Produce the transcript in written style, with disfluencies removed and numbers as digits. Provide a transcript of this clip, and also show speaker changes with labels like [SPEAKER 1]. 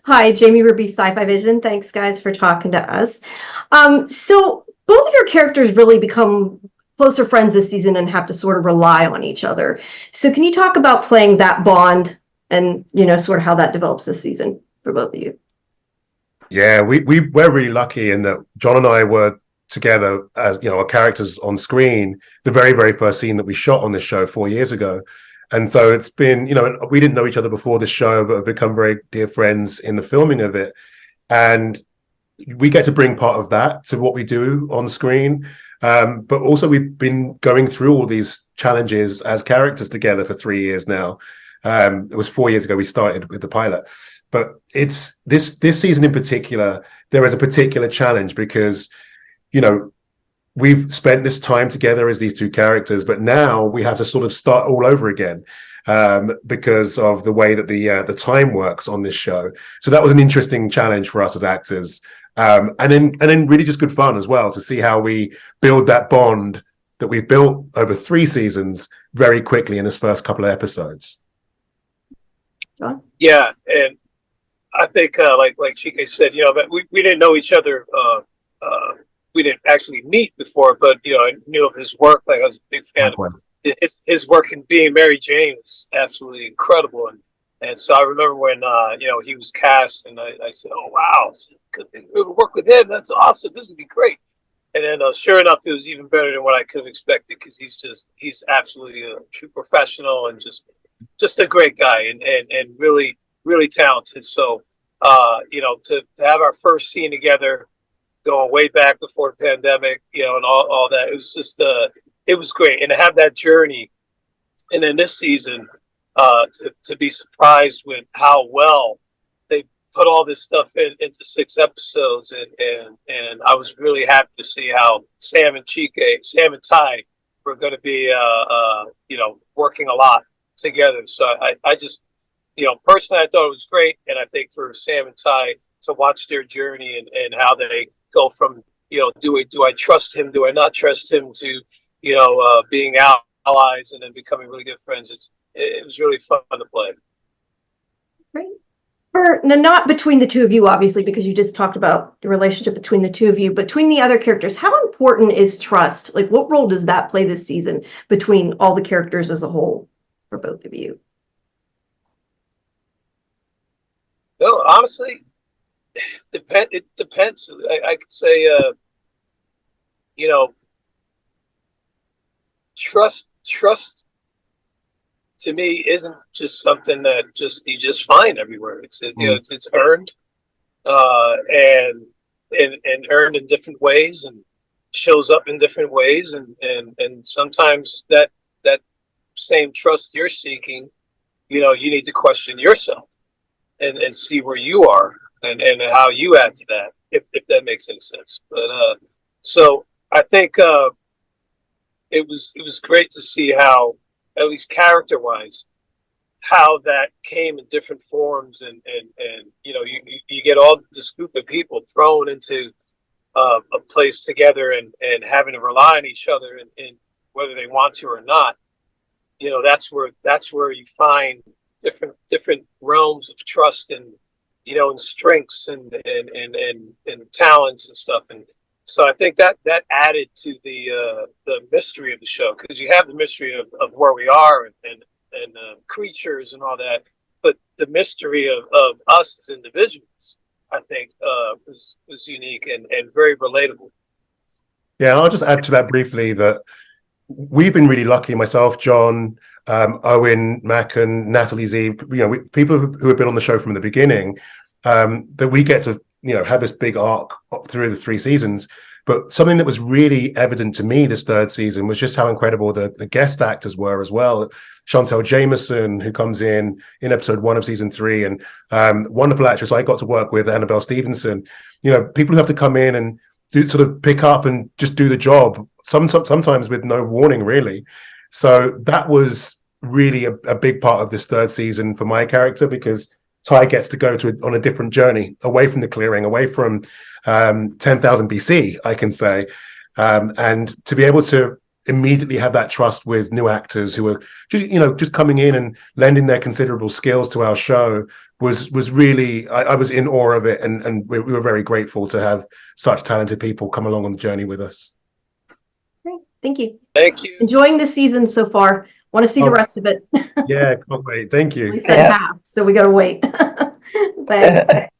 [SPEAKER 1] Hi, Jamie Ruby, Sci-Fivision. Thanks, guys, for talking to us. So both of your characters really become closer friends this season and have to sort of rely on each other. So can you talk about playing that bond and, sort of how that develops this season for both of you?
[SPEAKER 2] Yeah, we're really lucky in that John and I were together as our characters on screen the very very first scene that we shot on this show 4 years ago, and so it's been we didn't know each other before this show but have become very dear friends in the filming of it, and we get to bring part of that to what we do on screen. But also we've been going through all these challenges as characters together for 3 years now. It was 4 years ago we started with the pilot, but it's this season in particular. There is a particular challenge because we've spent this time together as these two characters, but now we have to sort of start all over again because of the way that the time works on this show. So that was an interesting challenge for us as actors, and then really just good fun as well to see how we build that bond that we've built over 3 seasons very quickly in this first couple of episodes.
[SPEAKER 3] Yeah, and I think like Chiké said, but we didn't know each other. We didn't actually meet before, but I knew of his work. Like I was a big fan
[SPEAKER 2] Likewise.
[SPEAKER 3] of his work in Being Mary Jane was absolutely incredible, and so I remember when he was cast, and I said, "Oh wow, could be able to work with him. That's awesome. This would be great." And then sure enough, it was even better than what I could have expected because he's absolutely a true professional and just a great guy and really really talented. So to have our first scene together, going way back before the pandemic, and all that. It was just it was great. And to have that journey, and then this season, to be surprised with how well they put all this stuff into 6 episodes, and I was really happy to see how Sam and Ty were going to be working a lot together. So I just personally I thought it was great, and I think for Sam and Ty to watch their journey and how they go from do I trust him, do I not trust him, to being allies and then becoming really good friends. It was really fun to play.
[SPEAKER 1] Great. For not between the two of you, obviously, because you just talked about the relationship between the two of you, between the other characters, how important is trust? Like, what role does that play this season between all the characters as a whole for both of you?
[SPEAKER 3] No, honestly, it depends. I could say, trust to me isn't just something that you just find everywhere. It's earned, and earned in different ways, and shows up in different ways, and sometimes that same trust you're seeking, you need to question yourself and see where you are and how you add to that, if that makes any sense. But so I think it was great to see how, at least character wise, how that came in different forms, and you get all this group of people thrown into a place together and having to rely on each other, and whether they want to or not. That's where you find different realms of trust and and strengths and talents and stuff. And so I think that added to the mystery of the show, because you have the mystery of where we are and creatures and all that, but the mystery of us as individuals, I think, was unique and very relatable.
[SPEAKER 2] Yeah, I'll just add to that briefly that we've been really lucky, myself, John, Owen, Mac, and Natalie Z, people who have been on the show from the beginning, that we get to, have this big arc through the 3 seasons. But something that was really evident to me this third season was just how incredible the guest actors were as well. Chantel Jameson, who comes in episode 1 of season 3, and wonderful actress I got to work with, Annabelle Stevenson. People who have to come in and sort of pick up and just do the job, sometimes with no warning, really. So that was really a big part of this third season for my character, because Ty gets to go on a different journey, away from the clearing, away from 10,000 BC, I can say, and to be able to immediately have that trust with new actors who were just coming in and lending their considerable skills to our show was really, I was in awe of it, and we were very grateful to have such talented people come along on the journey with us.
[SPEAKER 1] Great, thank you.
[SPEAKER 3] Thank you.
[SPEAKER 1] Enjoying this season so far. Want to see the rest of it.
[SPEAKER 2] Yeah, can't wait. Thank you.
[SPEAKER 1] We said half, so we got to wait. Thanks.